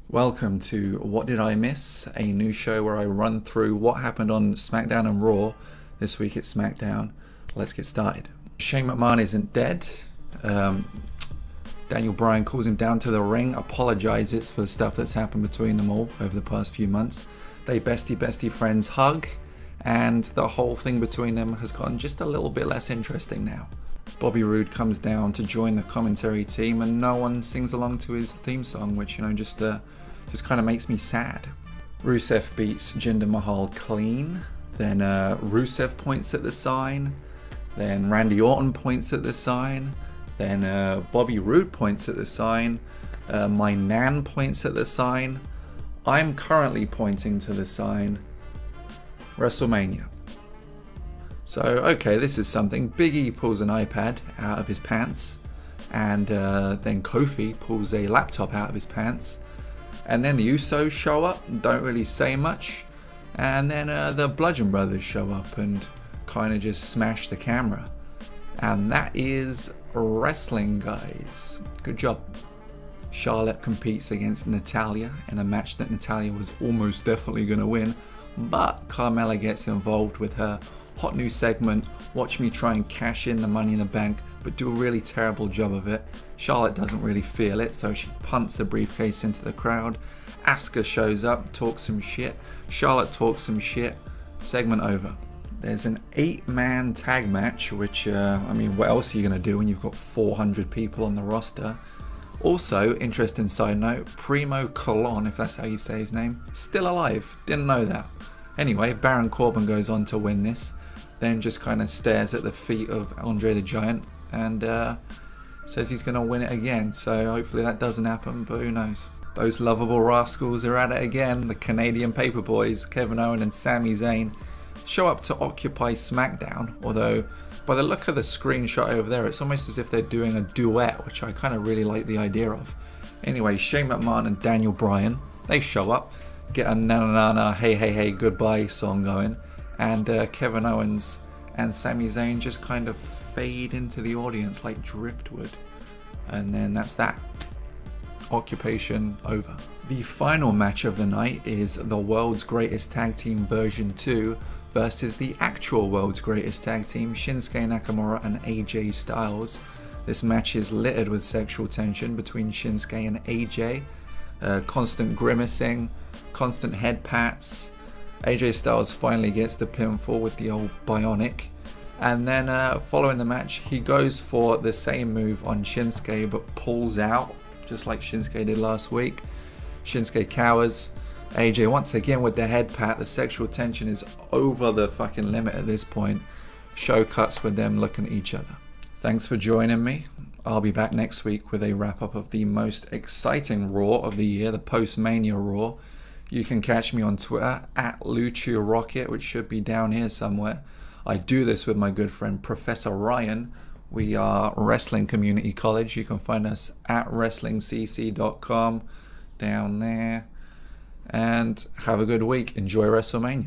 Welcome to What Did I Miss? A new show where I run through what happened on Smackdown and Raw. This week it's Smackdown. Let's get started. Shane McMahon isn't dead. Daniel Bryan calls him down to the ring, apologizes for the stuff that's happened between them all over the past few months. They bestie friends hug, and the whole thing between them has gotten just a little bit less interesting now. Bobby Roode comes down to join the commentary team, and no one sings along to his theme song, which just kind of makes me sad. Rusev beats Jinder Mahal clean. Then Rusev points at the sign. Then Randy Orton points at the sign. Then Bobby Roode points at the sign. My nan points at the sign. I'm currently pointing to the sign. Wrestlemania. So, okay, this is something. Big E pulls an iPad out of his pants, and then Kofi pulls a laptop out of his pants, and then the Usos show up, don't really say much, and then the Bludgeon Brothers show up and kind of just smash the camera. And that is wrestling, guys. Good job. Charlotte competes against Natalya in a match that Natalya was almost definitely going to win, but Carmella gets involved with her hot new segment, watch me try and cash in the Money in the Bank, but do a really terrible job of it. Charlotte doesn't really feel it, so she punts the briefcase into the crowd. Asuka shows up, talks some shit. Charlotte talks some shit. Segment over. There's an 8-man tag match, which, what else are you going to do when you've got 400 people on the roster? Also, interesting side note, Primo Colon, if that's how you say his name, still alive. Didn't know that. Anyway, Baron Corbin goes on to win this, then just kind of stares at the feet of Andre the Giant and says he's going to win it again. So hopefully that doesn't happen, but who knows. Those lovable rascals are at it again. The Canadian Paperboys, Kevin Owens and Sami Zayn, show up to occupy Smackdown, although by the look of the screenshot over there, it's almost as if they're doing a duet, which I kind of really like the idea of. Anyway, Shane McMahon and Daniel Bryan, they show up, get a na-na-na-na, hey goodbye song going, and Kevin Owens and Sami Zayn just kind of fade into the audience like driftwood, and then that's that. Occupation over. The final match of the night is the World's Greatest Tag Team version 2 versus the actual World's Greatest Tag Team, Shinsuke Nakamura and AJ Styles. This match is littered with sexual tension between Shinsuke and AJ. Constant grimacing, constant head pats. AJ Styles finally gets the pinfall with the old bionic, and then following the match he goes for the same move on Shinsuke but pulls out just like Shinsuke did last week. Shinsuke cowers. AJ once again with the head pat. The sexual tension is over the fucking limit at this point. Show cuts with them looking at each other. Thanks for joining me. I'll be back next week with a wrap-up of the most exciting Raw of the year, the post-Mania Raw. You can catch me on Twitter, @LuchaRocket, which should be down here somewhere. I do this with my good friend Professor Ryan. We are Wrestling Community College. You can find us at WrestlingCC.com down there. And have a good week. Enjoy WrestleMania.